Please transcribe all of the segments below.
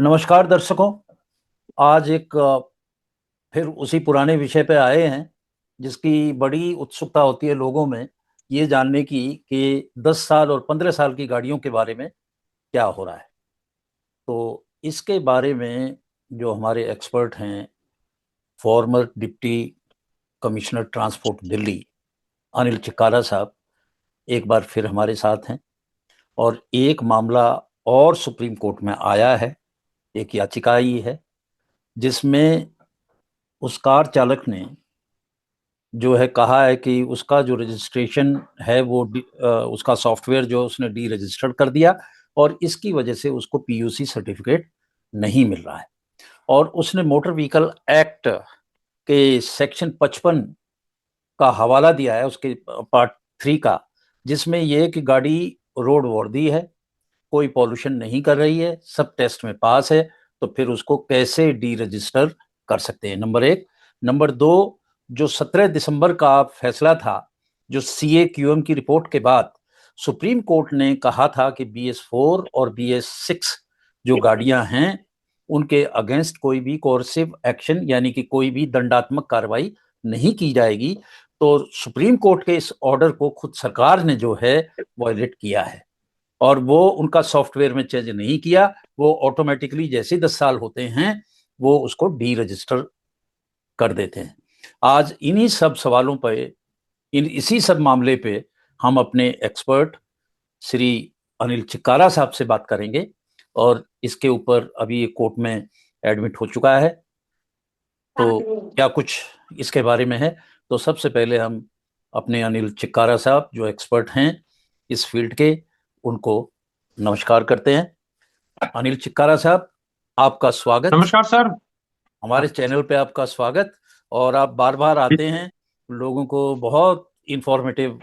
नमस्कार दर्शकों। आज एक फिर उसी पुराने विषय पे आए हैं जिसकी बड़ी उत्सुकता होती है लोगों में, ये जानने की कि 10 साल और 15 साल की गाड़ियों के बारे में क्या हो रहा है। तो इसके बारे में जो हमारे एक्सपर्ट हैं, former deputy commissioner transport Delhi Anil Chikkara साहब, एक बार फिर हमारे साथ हैं। और एक मामला और सुप्रीम कोर्ट में आया है, एक याचिका आई है जिसमें उस कार चालक ने जो है कहा है कि उसका जो रजिस्ट्रेशन है वो उसका सॉफ्टवेयर जो उसने डी रजिस्टर्ड कर दिया और इसकी वजह से उसको पीयूसी सर्टिफिकेट नहीं मिल रहा है। और उसने मोटर व्हीकल एक्ट के सेक्शन 55 का हवाला दिया है, उसके पार्ट 3 का, जिसमें यह है कि गाड़ी रोड वर्दी है, कोई पॉल्यूशन नहीं कर रही है, सब टेस्ट में पास है, तो फिर उसको कैसे डी रजिस्टर कर सकते हैं, नंबर एक। नंबर दो, जो 17 दिसंबर का फैसला था, जो CAQM की रिपोर्ट के बाद सुप्रीम कोर्ट ने कहा था कि BS4 और BS6 जो गाड़ियां हैं उनके अगेंस्ट कोई भी कोर्सिव एक्शन यानी कि कोई भी दंडात्मक कार्रवाई नहीं की जाएगी। तो सुप्रीम कोर्ट के इस ऑर्डर को खुद सरकार ने जो है वायलेट किया है और वो उनका सॉफ्टवेयर में चेंज नहीं किया। वो ऑटोमेटिकली जैसे 10 साल होते हैं वो उसको डी रजिस्टर कर देते हैं। आज इन्हीं सब सवालों पे, इसी सब मामले पे हम अपने एक्सपर्ट श्री अनिल चिक्कारा साहब से बात करेंगे और इसके ऊपर अभी ये कोर्ट में एडमिट हो चुका है। तो क्या कुछ इसके बारे में है, तो सबसे पहले हम अपने अनिल चिक्कारा साहब जो एक्सपर्ट हैं इस फील्ड के, उनको नमस्कार करते हैं। अनिल चिक्कारा साहब, आपका स्वागत। नमस्कार सर। हमारे चैनल पे आपका स्वागत। और आप बार बार आते हैं, लोगों को बहुत इंफॉर्मेटिव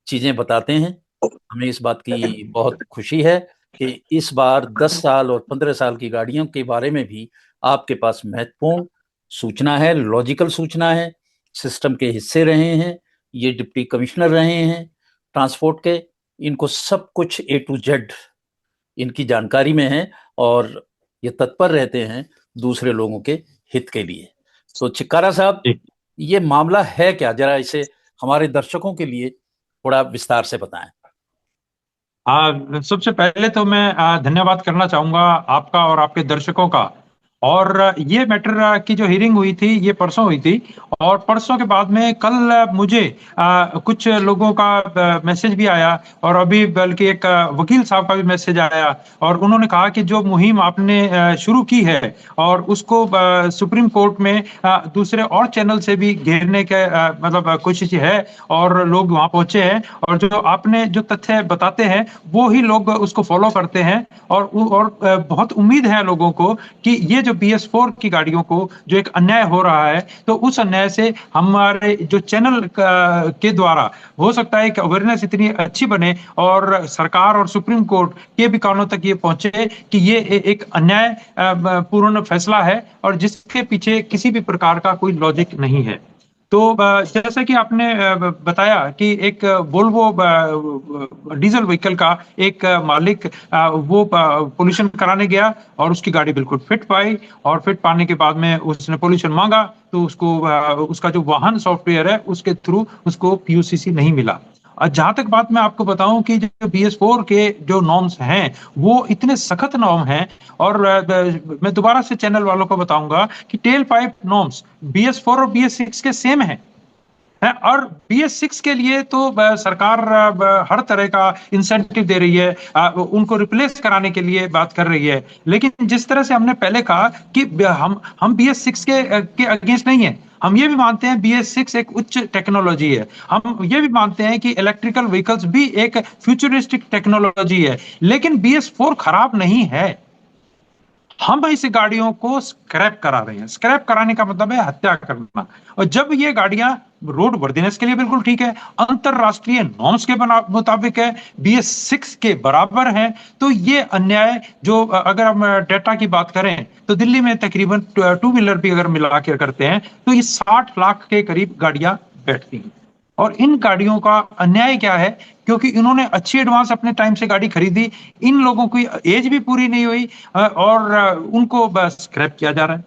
चीजें बताते हैं। हमें इस बात की बहुत खुशी है कि इस बार 10 साल और 15 साल की गाड़ियों के बारे में भी आपके पास महत्वपूर्ण सूचना है, लॉजिकल सूचना है। सिस्टम के हिस्से रहे हैं, ये डिप्टी कमिश्नर रहे हैं ट्रांसपोर्ट के, इनको सब कुछ A to Z इनकी जानकारी में है और ये तत्पर रहते हैं दूसरे लोगों के हित के लिए। तो चिक्कारा साहब, जी। ये मामला है क्या, जरा इसे हमारे दर्शकों के लिए थोड़ा विस्तार से बताएं। सबसे पहले तो मैं धन्यवाद करना चाहूंगा आपका और आपके दर्शकों का। और ये मैटर की जो हियरिंग हुई थी ये परसों हुई थी। और परसों के बाद में कल मुझे कुछ लोगों का मैसेज भी आया और अभी बल्कि एक वकील साहब का भी मैसेज आया। और उन्होंने कहा कि जो मुहिम आपने शुरू की है और उसको सुप्रीम कोर्ट में दूसरे और चैनल से भी घेरने के मतलब कोशिश है और लोग वहां पहुंचे हैं। और जो आपने जो तथ्य बताते हैं वो ही लोग उसको फॉलो करते हैं। और बहुत उम्मीद है लोगों को कि ये जो BS4 की गाड़ियों को जो एक अन्याय हो रहा है तो उस अन्याय से हमारे जो चैनल के द्वारा हो सकता है कि अवेयरनेस इतनी अच्छी बने और सरकार और सुप्रीम कोर्ट के भी कानों तक ये पहुंचे कि ये एक अन्याय पूर्ण फैसला है और जिसके पीछे किसी भी प्रकार का कोई लॉजिक नहीं है। तो जैसा कि आपने बताया कि एक वोल्वो डीजल व्हीकल का एक मालिक वो पोल्यूशन कराने गया और उसकी गाड़ी बिल्कुल फिट पाई। और फिट पाने के बाद में उसने पोल्यूशन मांगा तो उसको उसका जो वाहन सॉफ्टवेयर है उसके थ्रू उसको PUCC नहीं मिला। जहां तक बात मैं आपको बताऊं कि जो BS4 के जो नॉर्म्स हैं वो इतने सख्त नॉर्म हैं। और मैं दोबारा से चैनल वालों को बताऊंगा कि टेल पाइप नॉर्म्स BS4 और BS6 के सेम है। और BS6 के लिए तो सरकार हर तरह का इंसेंटिव दे रही है, उनको रिप्लेस कराने के लिए बात कर रही है। लेकिन जिस तरह से हमने पहले कहा कि हम BS6 के अगेंस्ट नहीं है। हम ये भी मानते हैं BS6 एक उच्च टेक्नोलॉजी है। हम ये भी मानते हैं कि इलेक्ट्रिकल व्हीकल्स भी एक फ्यूचरिस्टिक टेक्नोलॉजी है। लेकिन BS4 खराब नहीं है। हम इस गाड़ियों को स्क्रैप करा रहे हैं। स्क्रैप कराने का मतलब है हत्या करना। और जब ये गाड़ियां रोड वर्दीनेस के लिए बिल्कुल ठीक है, अंतरराष्ट्रीय नॉर्म्स के मुताबिक है, BS6 के बराबर है, तो ये अन्याय जो अगर हम डेटा की बात करें तो दिल्ली में तकरीबन टू व्हीलर भी अगर मिला के करते हैं तो ये 60 लाख के करीब गाड़ियां बैठती हैं। और इन गाड़ियों का अन्याय क्या है, क्योंकि इन्होंने अच्छी एडवांस अपने टाइम से गाड़ी खरीदी, इन लोगों की एज भी पूरी नहीं हुई और उनको बस स्क्रैप किया जा रहा है।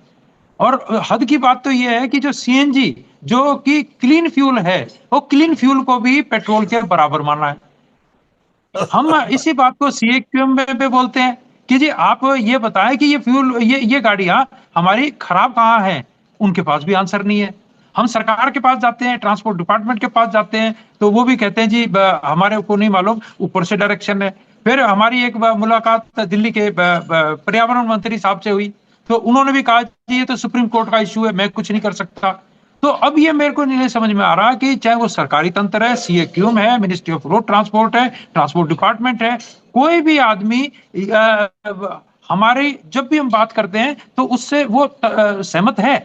और हद की बात तो यह है कि जो सीएनजी, जो कि क्लीन फ्यूल है, वो क्लीन फ्यूल को भी पेट्रोल के बराबर माना है। हम इसी बात को सीएक्यूएम पे बोलते हैं कि जी आप ये बताएं कि ये फ्यूल, ये गाड़ियां हमारी खराब कहाँ है, उनके पास भी आंसर नहीं है। हम सरकार के पास जाते हैं, ट्रांसपोर्ट डिपार्टमेंट के पास जाते हैं, तो वो भी कहते हैं जी हमारे को नहीं मालूम, ऊपर से डायरेक्शन है। फिर हमारी एक मुलाकात दिल्ली के पर्यावरण मंत्री साहब से हुई, तो उन्होंने भी कहा जी ये तो सुप्रीम कोर्ट का इश्यू है, मैं कुछ नहीं कर सकता। तो अब ये मेरे को नहीं समझ में आ रहा कि चाहे वो सरकारी तंत्र है, सीएक्यूएम है, मिनिस्ट्री ऑफ रोड ट्रांसपोर्ट है, ट्रांसपोर्ट डिपार्टमेंट है, कोई भी आदमी हमारी जब भी हम बात करते हैं तो उससे वो सहमत है।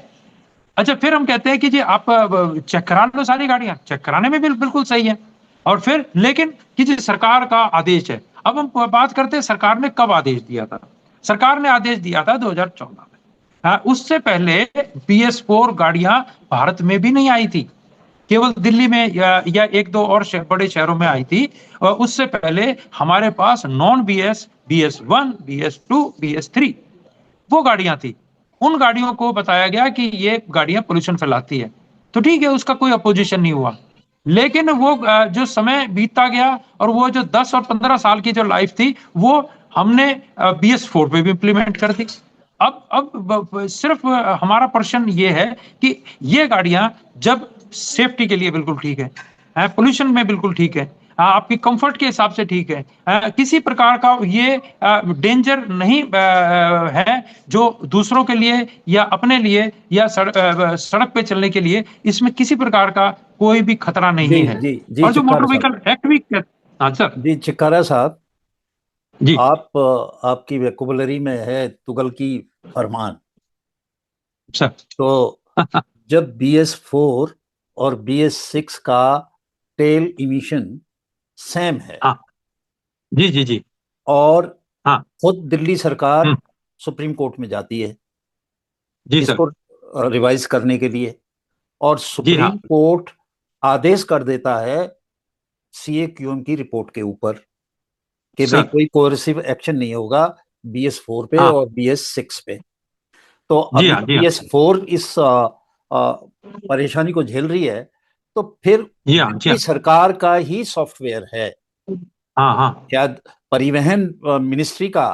अच्छा, फिर हम कहते हैं कि जी आप चेक करा लो, सारी गाड़ियां चेक कराने में बिल्कुल सही है। और फिर लेकिन कि जी सरकार का आदेश है। अब हम बात करते हैं सरकार ने कब आदेश दिया था। सरकार ने आदेश दिया था 2014 में। उससे पहले BS4 गाड़ियां भारत में भी नहीं आई थी, केवल दिल्ली में या एक दो और बड़े शहरों में आई थी। और उससे पहले हमारे पास non BS, BS1, BS2, BS3 वो गाड़ियां थी। उन गाड़ियों को बताया गया कि ये गाड़ियां पोल्यूशन फैलाती है, तो ठीक है, उसका कोई अपोजिशन नहीं हुआ। लेकिन वो जो समय बीतता गया और वो जो 10 और 15 साल की जो लाइफ थी, वो हमने BS4 पे भी इंप्लीमेंट कर दी। अब सिर्फ हमारा प्रश्न ये है कि ये गाड़ियां जब सेफ्टी के लिए बिल्कुल ठीक है, पोल्यूशन में बिल्कुल ठीक है, आपकी कंफर्ट के हिसाब से ठीक है, किसी प्रकार का ये डेंजर नहीं है जो दूसरों के लिए या अपने लिए या सड़क पे चलने के लिए, इसमें किसी प्रकार का कोई भी खतरा जी नहीं है। जी जी और जो चिक्कार मोटर साहब। व्हीकल एक्ट भी हाँ सर। जी चिक्कारा साहब, जी। आपकी वेकुबलरी में है तुगल की फरमान। सर। तो जब BS4 और BS6 का टेल इमिशन सेम है, हाँ। जी जी जी। और हाँ। खुद दिल्ली सरकार हम्म। सुप्रीम कोर्ट में जाती है जी सर। इसको रिवाइज करने के लिए, और जी हाँ। सुप्रीम कोर्ट आदेश कर देता है CAQM की रिपोर्ट के ऊपर कि भाई सर। कोई कोerसिव एक्शन नहीं होगा BS4 पे हाँ। और BS6 पे। तो जी अभी हाँ। तो जी हाँ। BS4 इस परेशानी को झेल रही है, तो फिर जी हाँ। जी दिल्ली हाँ। सरकार का ही सॉफ्टवेयर है, हाँ। हाँ। शायद परिवहन मिनिस्ट्री का,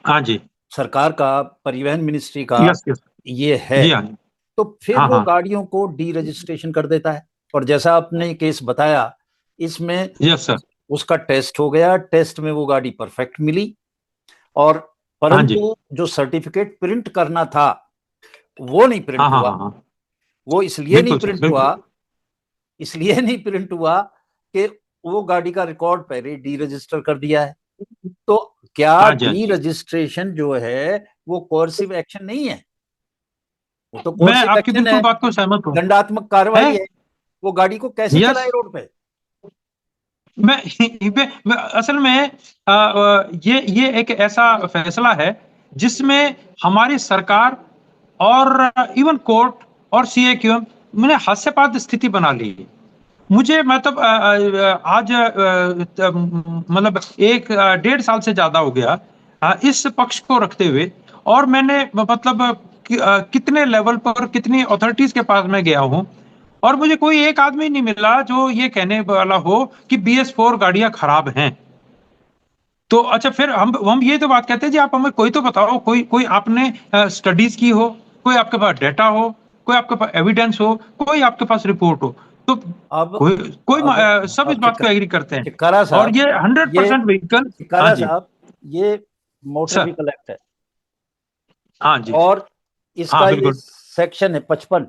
हाँ जी। सरकार का परिवहन मिनिस्ट्री का यस यस। ये है। जी हाँ। तो फिर हाँ वो हाँ। गाड़ियों को डी रजिस्ट्रेशन कर देता है। और जैसा आपने केस बताया, इसमें यस सर। उसका टेस्ट हो गया, टेस्ट में वो गाड़ी परफेक्ट मिली, और हाँ जी। परंतु जो सर्टिफिकेट प्रिंट करना था वो नहीं हाँ प्रिंट हाँ हुआ। हाँ हाँ। वो इसलिए नहीं बिल्कुल सर, प्रिंट हुआ, बिल्कुल। इसलिए नहीं प्रिंट हुआ कि वो गाड़ी का रिकॉर्ड पहले डी रजिस्टर कर दिया है। तो क्या हाँ जी, हाँ डी जी। रजिस्ट्रेशन जो है वो कोर्सिव एक्शन नहीं है? वो तो मैं कोर्सिव आपकी एक्शन बिल्कुल है, बात को सहमत हूँ। दंडात्मक है। कार्रवाई है। वो गाड़ी को कैसे यस। चलाए रोड पे? मैं, असल में ये एक ऐसा फैसला है जिसमें हमारी सरकार और इवन कोर्ट और CAQM मैंने हास्यास्पद स्थिति बना ली है। मुझे मतलब आज मतलब एक 1.5 साल से ज्यादा हो गया इस पक्ष को रखते हुए। और मैंने मतलब कितने लेवल पर कितनी अथॉरिटीज के पास मैं गया हूं, और मुझे कोई एक आदमी नहीं मिला जो ये कहने वाला हो कि BS4 गाड़ियां खराब हैं। तो अच्छा, फिर हम ये तो बात कहते हैं जी आप हमें कोई तो बताओ, कोई कोई आपने स्टडीज की हो, कोई आपके पास डेटा हो, कोई आपके पास एविडेंस हो, कोई आपके पास रिपोर्ट हो। तो अब कोई कोई अब सब इस अब बात को एग्री करते हैं। चिक्कारा और साहब, ये हंड्रेड ये परसेंट व्हीकल। हाँ चिक्कारा जी। साहब, ये मोटर सर। व्हीकल एक्ट है, हाँ जी। और हाँ इसका ये बिल्कुल। सेक्शन है 55,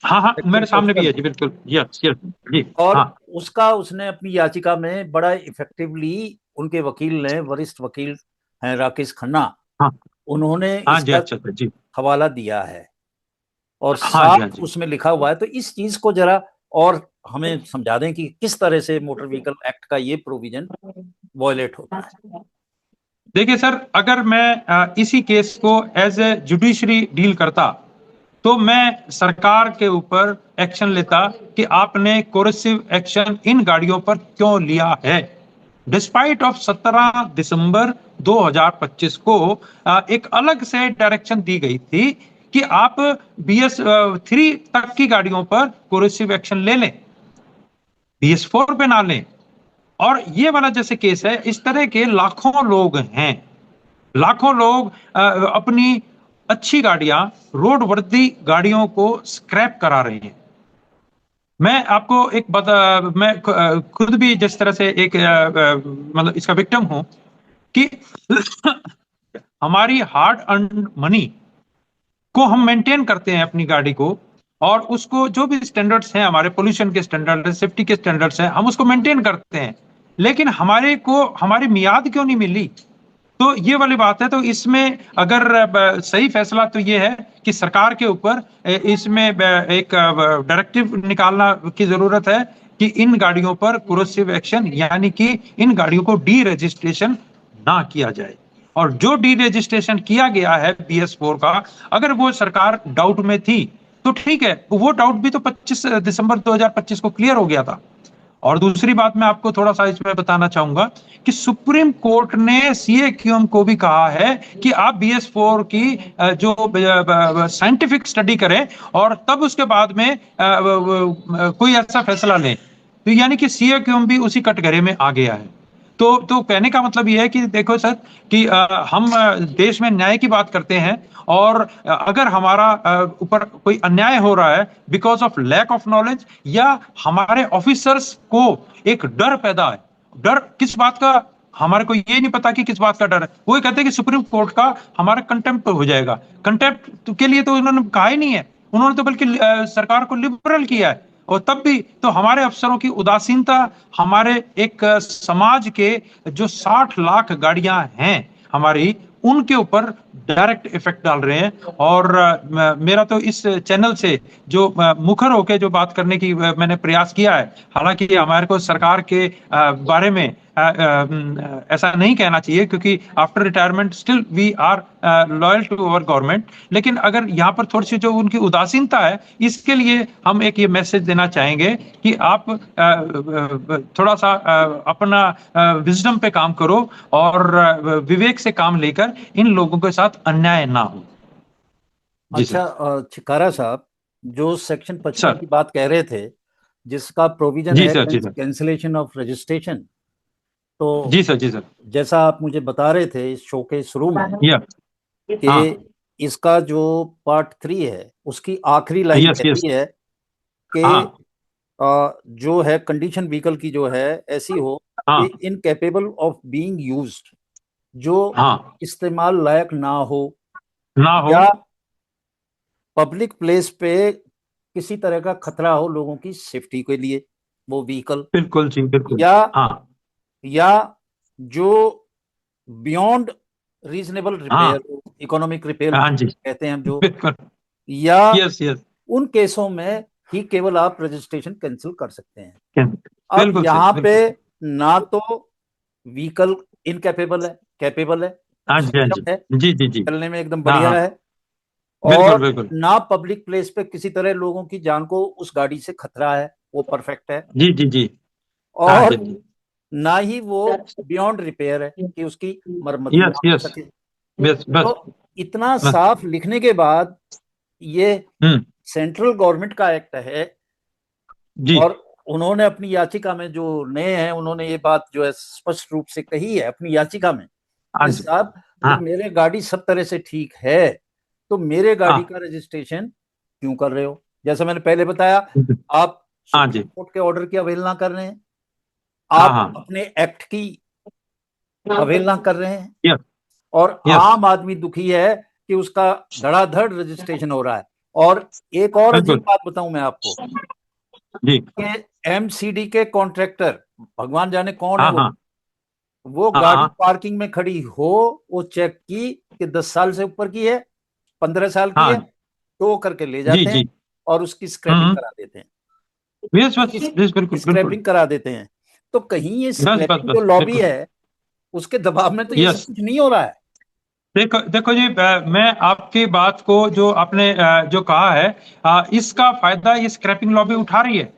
हाँ हाँ, सेक्शन मेरे सामने भी 55। है जी, बिल्कुल। Yes yes. जी। और हाँ। उसका उसने अपनी याचिका में बड़ा इफेक्टिवली, उनके वकील ने, वरिष्ठ वकील हैं राकेश खन्ना, हाँ। उन्होंने हाँ जी। इसका अच्छा अच्छा जी। हवाला दिया है, और हाँ जी। हाँ साफ जी। उसमें लिखा हुआ है। तो इस चीज को जरा और हमें समझा दें कि किस तरह से मोटर व्हीकल एक्ट का ये प्रोविजन वॉयलेट होता है। देखिए सर, अगर मैं इसी केस को एज ए जुडिशरी डील करता, तो मैं सरकार के ऊपर एक्शन लेता कि आपने कोरेसिव एक्शन इन गाड़ियों पर क्यों लिया है। डिस्पाइट ऑफ 17 दिसंबर 2025 को एक अलग से डायरेक्शन दी गई थी कि आप BS3 तक की गाड़ियों पर कोरेसिव एक्शन ले लें, BS4 पे ना लें। और ये वाला जैसे केस है, इस तरह के लाखों लोग हैं, लाखों लोग अपनी अच्छी गाड़ियां, रोड वर्दी गाड़ियों को स्क्रैप करा रहे हैं। मैं आपको एक मैं खुद भी जिस तरह से एक मतलब इसका विक्टिम हूं कि हमारी हार्ड अर्न मनी को हम मेंटेन करते हैं अपनी गाड़ी को, और उसको जो भी स्टैंडर्ड्स हैं, हमारे पोल्यूशन के स्टैंडर्ड, सेफ्टी के स्टैंडर्ड्स हैं, हम उसको मेंटेन करते हैं, लेकिन हमारे को हमारी मियाद क्यों नहीं मिली। तो ये वाली बात है। तो इसमें अगर सही फैसला तो ये है कि सरकार के ऊपर इसमें एक डायरेक्टिव निकालना की जरूरत है कि इन गाड़ियों पर कोरोसिव एक्शन, यानी कि इन गाड़ियों को डी रजिस्ट्रेशन ना किया जाए। और जो डी रजिस्ट्रेशन किया गया है BS4 का, अगर वो सरकार डाउट में थी तो ठीक है, वो डाउट भी तो 25 दिसंबर 2025 को क्लियर हो गया था। और दूसरी बात मैं आपको थोड़ा सा इसमें बताना चाहूंगा कि सुप्रीम कोर्ट ने CAQM को भी कहा है कि आप BS4 की जो साइंटिफिक स्टडी करें और तब उसके बाद में कोई ऐसा फैसला लें। तो यानी कि CAQM भी उसी कटघरे में आ गया है। तो कहने का मतलब यह है कि देखो सर कि हम देश में न्याय की बात करते हैं, और अगर हमारा ऊपर कोई अन्याय हो रहा है because of lack of knowledge, या हमारे ऑफिसर्स को एक डर पैदा है, डर किस बात का, हमारे को ये नहीं पता कि किस बात का डर है। वो ये कहते हैं कि सुप्रीम कोर्ट का हमारा कंटेम्प्ट हो जाएगा। कंटेम्प्ट के लिए तो उन्होंने कहा ही नहीं है, उन्होंने तो बल्कि सरकार को लिबरल किया है। और तब भी तो हमारे अफसरों की उदासीनता हमारे एक समाज के जो 60 लाख गाड़ियां हैं हमारी, उनके ऊपर डायरेक्ट इफेक्ट डाल रहे हैं। और मेरा तो इस चैनल से जो मुखर होकर जो बात करने की मैंने प्रयास किया है, हालांकि हमारे को सरकार के बारे में ऐसा नहीं कहना चाहिए, क्योंकि after retirement still we are loyal to our government, लेकिन अगर यहाँ पर थोड़ी सी जो उनकी उदासीनता है, इसके लिए हम एक ये मैसेज देना चाहेंगे कि आप थोड़ा सा अपना विजडम पे काम करो और विवेक से काम लेकर इन लोगों के साथ अन्याय ना हो। जी अच्छा, चिकारा साहब, जो सेक्शन 55 सर। की बात कह रहे थे, जिसका प्रोविजन जी है सर। जी सर। कैंसिलेशन ऑफ रजिस्ट्रेशन, तो जी सर। जी सर। जैसा आप मुझे बता रहे थे इस शो के शुरू में या हाँ। कि इसका जो पार्ट 3 है उसकी आखिरी लाइन यस यस। कहती है हाँ कि जो है कंडीशन व्हीकल की जो है ऐसी हो कि हाँ इनकेपेबल ऑफ बीइंग यूज्ड, जो हाँ। इस्तेमाल लायक ना हो, ना हो। या पब्लिक प्लेस पे किसी तरह का खतरा हो लोगों की सेफ्टी के लिए वो व्हीकल, बिल्कुल जी बिल्कुल। या हाँ या जो बियॉन्ड रीजनेबल हाँ रिपेयर, इकोनॉमिक रिपेयर हाँ जी कहते हैं हम जो, बिल्कुल। या यस यस। उन केसों में ही केवल आप रजिस्ट्रेशन कैंसिल कर सकते हैं। अब बिल्कुल सही यहाँ पे बिल्कुल। ना तो व्हीकल इनकेपेबल है, कैपेबल है, हाँ जी हाँ सक्षम जी। है, जी जी जी। चलने में एकदम हाँ बढ़िया हाँ। है, बिल्कुल और बिल्कुल। ना पब्लिक प्लेस पे किसी तरह लोगों की जान को उस गाड़ी से खतरा है, वो परफेक्ट है, जी जी जी। हाँ जी और जी। ना ही वो बियॉन्ड रिपेयर है कि उसकी मरम्मत ही ना यस हो यस। सके। बस बस तो इतना बस। साफ लिखने के बाद, ये हम्म। सेंट्रल गवर्नमेंट का एक्ट है, जी। और उन्होंने अपनी याचिका में जो नए हैं उन्होंने ये बात जो है स्पष्ट रूप से कही है अपनी याचिका में हाँ कि जी। साहब हाँ जब मेरे गाड़ी सब तरह से ठीक है तो मेरे गाड़ी हाँ। का रजिस्ट्रेशन क्यों कर रहे हो। जैसा मैंने पहले बताया, आप हाँ सुप्रीम जी। कोर्ट के ऑर्डर की अवहेलना कर रहे हैं, हाँ आप हाँ। अपने एक्ट की अवहेलना कर रहे हैं, यस और यस। आम आदमी दुखी है कि उसका धड़ाधड़ रजिस्ट्रेशन हो रहा है। और एक और अजीब बिल्कुल। बात बताऊं मैं आपको जी। कि MCD के कॉन्ट्रैक्टर, भगवान जाने कौन है हाँ हाँ वो हाँ गाड़ी हाँ। पार्किंग में खड़ी हो, वो चेक की कि 10 साल से ऊपर की है, 15 साल की है, हाँ। तो वो करके ले जी जाते हैं जी। और उसकी स्क्रैपिंग करा देते हैं, यस बस उसकी यस बिल्कुल बिल्कुल। स्क्रैपिंग करा देते हैं। तो कहीं ये बस बस स्क्रैपिंग जो बस लॉबी बिल्कुल। है उसके दबाव में तो ये सब यस। कुछ नहीं हो रहा है। देखो देखो जी, मैं आपकी बात को जो आपने जो कहा है, इसका फायदा ये स्क्रैपिंग लॉबी उठा रही है।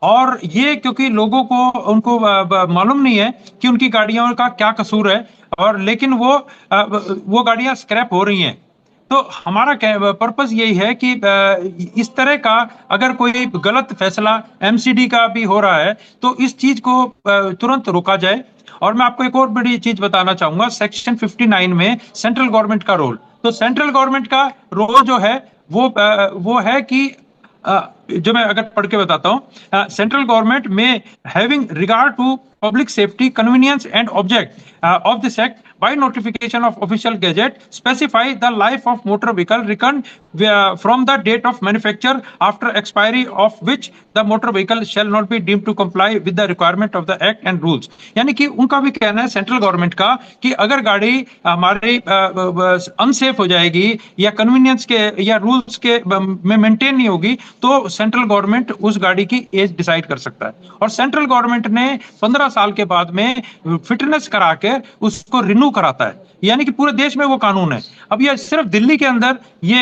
और ये क्योंकि लोगों को उनको मालूम नहीं है कि उनकी गाड़ियों का क्या कसूर है, और लेकिन वो गाड़ियां स्क्रैप हो रही हैं। तो हमारा पर्पस यही है कि इस तरह का अगर कोई गलत फैसला एमसीडी का भी हो रहा है तो इस चीज को तुरंत रोका जाए। और मैं आपको एक और बड़ी चीज बताना चाहूंगा, सेक्शन 59 में सेंट्रल गवर्नमेंट का रोल। तो सेंट्रल गवर्नमेंट का रोल जो है वो है कि जो मैं अगर पढ़ के बताता हूँ, सेंट्रल गवर्नमेंट में having regard to public safety convenience and object of this act by notification of official gazette specify the life of motor vehicle reckon from the date of manufacture after expiry of which the motor vehicle shall not be deemed to comply with the requirement of the act and rules। यानी कि उनका भी कहना है central government का कि अगर गाड़ी हमारी अनसेफ हो जाएगी या कन्वीनियंस के या रूल्स के में मेंटेन नहीं होगी तो सेंट्रल गवर्नमेंट उस गाड़ी की एज डिसाइड कर सकता है। और सेंट्रल गवर्नमेंट ने 15 साल के बाद में फिटनेस करा के उसको रिन्यू कराता है, यानी कि पूरे देश में वो कानून है। अब ये सिर्फ दिल्ली के अंदर ये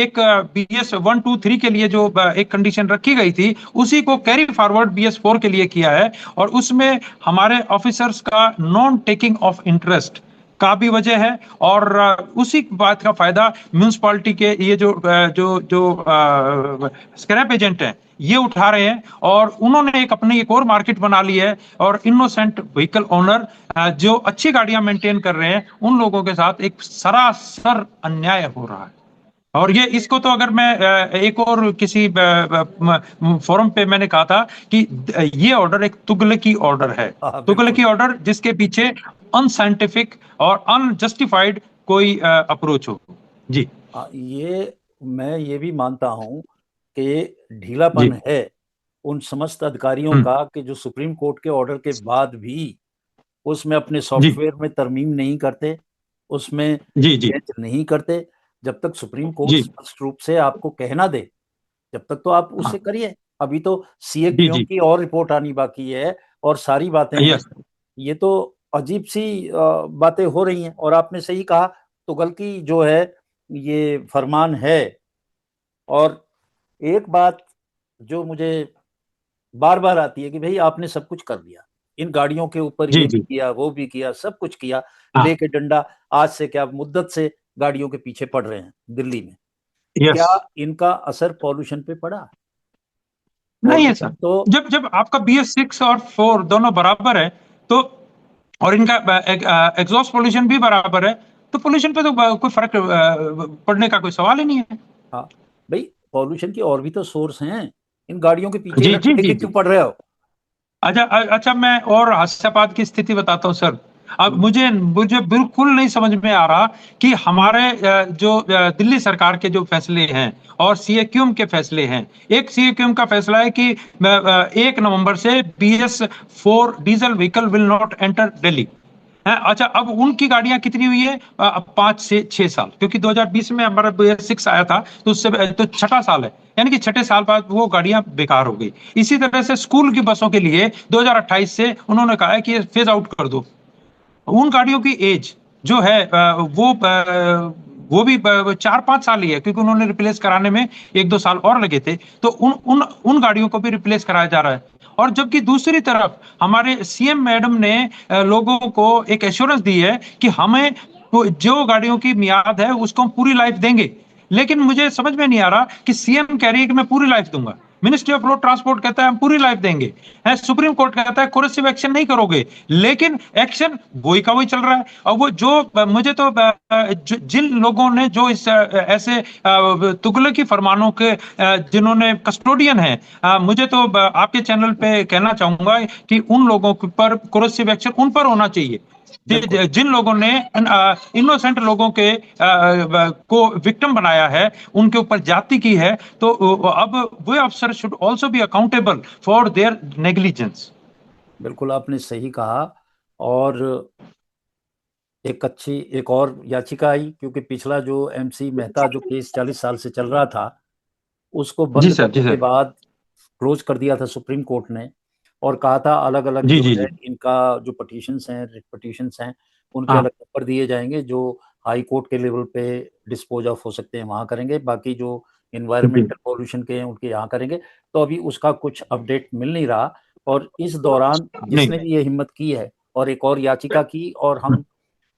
एक BS1 2 3 के लिए जो एक कंडीशन रखी गई थी उसी को कैरी फॉरवर्ड BS4 के लिए किया है। और उसमें हमारे ऑफिसर्स का नॉन टेकिंग ऑफ इंटरेस्ट का भी वजह है। और उसी बात का फायदा म्यूनिसपालिटी के ये जो स्क्रैप एजेंट हैं ये उठा रहे हैं। और उन्होंने एक और मार्केट बना ली है। और इनोसेंट व्हीकल ओनर जो अच्छी गाड़ियां मेंटेन कर रहे हैं उन लोगों के साथ एक सरासर अन्याय हो रहा है। और ये इसको तो अगर मैं एक और किसी फोरम पे मैंने कहा था कि ये ऑर्डर एक तुगलकी ऑर्डर है। हाँ बिल्कुल। तुगलकी ऑर्डर जिसके पीछे अनसाइंटिफिक और अनजस्टिफाइड कोई अप्रोच हो। जी। ये मैं ये भी मानता हूं कि जी। ढीलापन है उन समस्त अधिकारियों हम्म। का कि जो सुप्रीम कोर्ट के ऑर्डर के बाद भी उसमें अपने जी सॉफ्टवेयर में तरमीम नहीं करते, उसमें जी। जी चेंज नहीं करते। जब तक सुप्रीम कोर्ट जी। स्पष्ट रूप से आपको कहना दे, जब तक तो आप हाँ। उसे करिए। अभी तो सीए जी क्यूएम जी। की और रिपोर्ट आनी बाकी है और सारी बातें हैं। यस। ये तो अजीब सी बातें हो रही हैं। और आपने सही कहा, तुगलकी जो है ये फरमान है। और एक बात जो मुझे बार बार आती है कि भाई आपने सब कुछ कर दिया, इन गाड़ियों के ऊपर जी ये भी जी। किया वो भी किया सब कुछ किया, हाँ। लेके डंडा आज से क्या मुद्दत से गाड़ियों के पीछे पड़ रहे हैं दिल्ली में। यस। क्या इनका असर पॉल्यूशन पे पड़ा? नहीं है सर। पॉल्यूशन तो जब जब आपका BS6 और 4 दोनों बराबर है तो, और इनका एग्जॉस्ट पोल्यूशन भी बराबर है, तो पोल्यूशन पे तो कोई फर्क पड़ने का कोई सवाल ही नहीं है। हाँ भाई, पॉल्यूशन की और भी तो सोर्स हैं, इन गाड़ियों के पीछे जी जी जी लेके जी। क्यों पड़ रहे हो? अच्छा अच्छा, मैं और हास्यास्पद की स्थिति बताता हूँ सर। अब हम्म, मुझे मुझे बिल्कुल नहीं समझ में आ रहा कि हमारे जो दिल्ली सरकार के जो फैसले हैं और CAQM के फैसले हैं। एक CAQM का फैसला है कि 1 नवंबर से BS4 diesel vehicle will not enter Delhi है। अच्छा, अब उनकी गाड़ियां कितनी हुई है? 5 से 6 साल, क्योंकि 2020 में हमारा BS6 आया था तो उससे तो छठा साल है, यानी कि छठे साल बाद वो गाड़ियां बेकार हो गई। इसी तरह से स्कूल की बसों के लिए 2028 से उन्होंने कहा है कि फेज आउट कर दो। उन गाड़ियों की एज जो है वो भी 4 5 साल ही है, क्योंकि उन्होंने रिप्लेस कराने में 1 2 साल और लगे थे। तो उन उन उन गाड़ियों को भी रिप्लेस कराया जा रहा है। और जबकि दूसरी तरफ हमारे CM मैडम ने लोगों को एक एश्योरेंस दी है कि हमें जो गाड़ियों की मियाद है उसको हम पूरी लाइफ देंगे। लेकिन मुझे समझ में नहीं आ रहा कि CM कह रही है कि मैं पूरी लाइफ दूंगा, मिनिस्ट्री ऑफ रोड ट्रांसपोर्ट कहता है हम पूरी लाइफ देंगे, है सुप्रीम कोर्ट कहता है कोरेसिव एक्शन नहीं करोगे, लेकिन एक्शन वही का वही चल रहा है। और वो जो मुझे तो जिन लोगों ने जो इस ऐसे तुगलकी फरमानों के जिन्होंने कस्टोडियन है, मुझे तो आपके चैनल पे कहना चाहूंगा कि उन लोगों पर कोरेसिव एक्शन उन पर होना चाहिए। बिल्कुल। जिन लोगों ने इनोसेंट लोगों के को विक्टिम बनाया है, उनके ऊपर जाति की है, तो अब वो अफसर should also be accountable for their negligence. बिल्कुल आपने सही कहा। और एक और याचिका आई, क्योंकि पिछला जो MC मेहता जो केस 40 साल से चल रहा था उसको जी बंद सर। जी करने के सर। बाद क्लोज कर दिया था सुप्रीम कोर्ट ने। और कहा था अलग अलग जी जो जी है जी। इनका जो पटिशन्स हैं, रिट पटिशन्स हैं, उनके हाँ। अलग नंबर दिए जाएंगे जो हाई कोर्ट के लेवल पे डिस्पोज ऑफ हो सकते हैं वहाँ करेंगे, बाकी जो इन्वायरमेंटल पॉल्यूशन के हैं उनके यहाँ करेंगे। तो अभी उसका कुछ अपडेट मिल नहीं रहा। और इस दौरान नहीं। जिसने भी ये हिम्मत की है और एक और याचिका की, और हम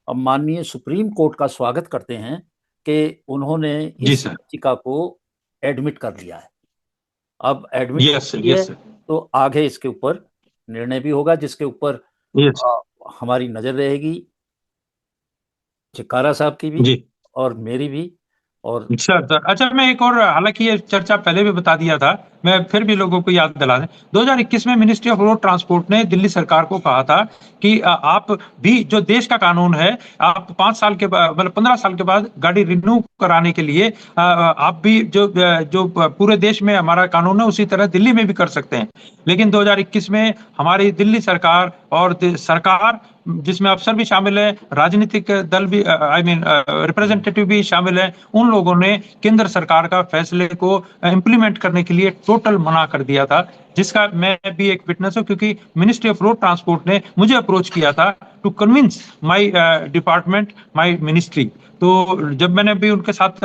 अब माननीय सुप्रीम कोर्ट का स्वागत करते हैं कि उन्होंने जी इस सर। याचिका को एडमिट कर लिया है। अब एडमिट हो यस सर, गई है यस सर। तो आगे इसके ऊपर निर्णय भी होगा, जिसके ऊपर यस। हमारी नजर रहेगी, चिक्कारा साहब की भी जी और मेरी भी। और सर, सर अच्छा, मैं एक और, हालांकि ये चर्चा पहले भी बता दिया था, मैं फिर भी लोगों को याद दिला दें। 2021 में मिनिस्ट्री ऑफ रोड ट्रांसपोर्ट ने दिल्ली सरकार को कहा था कि आप भी, जो देश का कानून है, आप 5 साल के बाद, मतलब 15 साल के बाद गाड़ी रिन्यू कराने के लिए आप भी जो पूरे देश में हमारा कानून है उसी तरह दिल्ली में भी कर सकते हैं। लेकिन 2021 में हमारी दिल्ली सरकार और सरकार, जिसमें अफसर भी शामिल है, राजनीतिक दल भी, आई मीन रिप्रेजेंटेटिव भी शामिल है, उन लोगों ने केंद्र सरकार का फैसले को इंप्लीमेंट करने के लिए टोटल मना कर दिया था, जिसका मैं भी एक विटनेस हूं, क्योंकि मिनिस्ट्री ऑफ रोड ट्रांसपोर्ट ने मुझे अप्रोच किया था to convince my department, my ministry. तो जब मैंने भी उनके साथ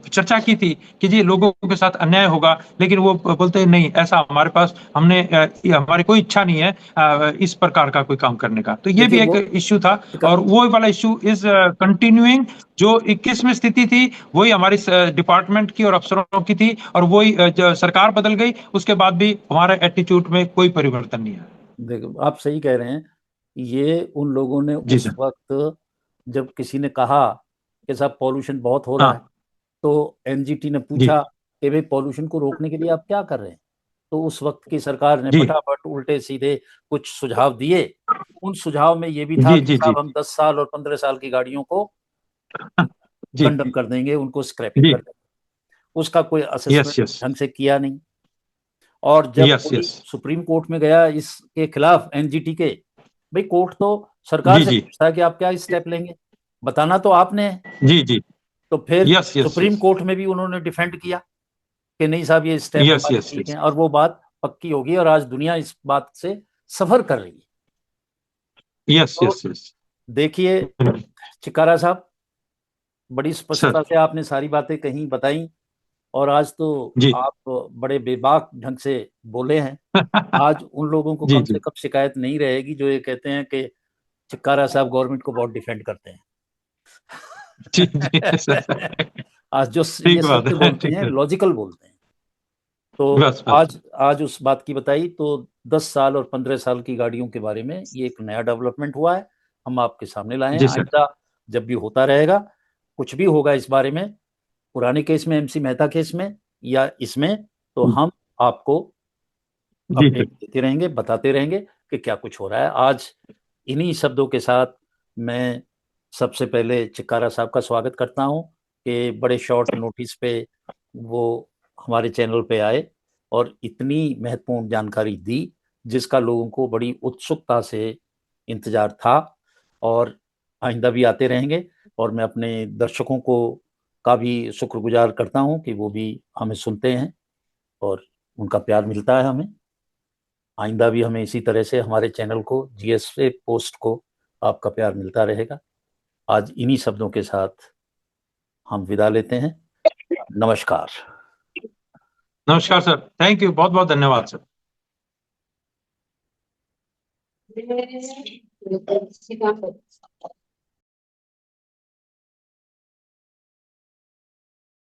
चर्चा की थी कि जी लोगों के साथ अन्याय होगा, लेकिन वो बोलते नहीं, ऐसा हमारे पास, हमारी कोई इच्छा नहीं है इस प्रकार का कोई काम करने का। तो ये देखिए भी एक वो इश्यू था, और वो वाला इश्यू इज कंटिन्यूइंग। जो 21 में स्थिति थी वही हमारी डिपार्टमेंट की और अफसरों की थी, और वही सरकार बदल गई, उसके बाद भी हमारे एटीट्यूड में कोई परिवर्तन नहीं है। देखो आप सही कह रहे हैं। ये उन लोगों ने जी उस सर। वक्त जब किसी ने कहा कि साहब पॉल्यूशन बहुत हो रहा है, हाँ। तो एनजीटी ने जी पूछा कि भाई पॉल्यूशन को रोकने के लिए आप क्या कर रहे हैं। तो उस वक्त की सरकार ने जी फटाफट उल्टे सीधे कुछ सुझाव दिए। उन सुझाव में ये भी था जी कि जी जी साहब हम 10 साल और 15 साल की गाड़ियों को जी कंडम कर देंगे, उनको स्क्रैपिंग जी। कर देंगे। उसका कोई यस असेसमेंट यस ढंग से किया नहीं। और जब यस कोई यस। सुप्रीम कोर्ट में गया इसके खिलाफ एनजीटी के, भाई कोर्ट तो सरकार जी से जी पूछता है कि आप क्या स्टेप लेंगे, बताना तो आपने है। जी जी। तो फिर yes yes supreme yes court में भी उन्होंने डिफेंड किया कि नहीं साहब ये स्टेप यस हमारे यस ठीक यस। हैं, और वो बात पक्की होगी और आज दुनिया इस बात से सफर कर रही है। यस तो यस यस। देखिए चिकारा साहब, बड़ी सर। स्पष्टता से आपने सारी बातें कहीं बताई, और आज तो जी। आप बड़े बेबाक ढंग से बोले हैं। आज उन लोगों को जी कम से जी कम शिकायत नहीं रहेगी जो ये कहते हैं कि चिक्कारा साहब गवर्नमेंट को बहुत डिफेंड करते जी जी सर। हैं। आज जो ये ठीक बात सत्य है, बोलते ठीक हैं, है। लॉजिकल बोलते हैं। तो बस बस। आज आज उस बात की बताई, तो 10 साल और 15 साल की गाड़ियों के बारे में ये एक नया डेवलपमेंट हुआ है, हम आपके सामने लाए हैं। जी सर। आइंदा जब भी होता रहेगा, कुछ भी होगा इस बारे में, पुराने केस में, एमसी मेहता केस में या इसमें, तो हम आपको जी अपडेट सर। देते रहेंगे, बताते रहेंगे कि क्या कुछ हो रहा है। आज इन्हीं शब्दों के साथ मैं सबसे पहले चिक्कारा साहब का स्वागत करता हूं कि बड़े शॉर्ट नोटिस पे वो हमारे चैनल पे आए और इतनी महत्वपूर्ण जानकारी दी, जिसका लोगों को बड़ी उत्सुकता से इंतजार था। और आइंदा भी आते रहेंगे। और मैं अपने दर्शकों को का भी शुक्रगुजार करता हूं कि वो भी हमें सुनते हैं और उनका प्यार मिलता है हमें। आइंदा भी हमें इसी तरह से हमारे चैनल को, जीएसए पोस्ट को आपका प्यार मिलता रहेगा। आज इन्हीं शब्दों के साथ हम विदा लेते हैं। नमस्कार। नमस्कार सर, थैंक यू, बहुत बहुत धन्यवाद सर।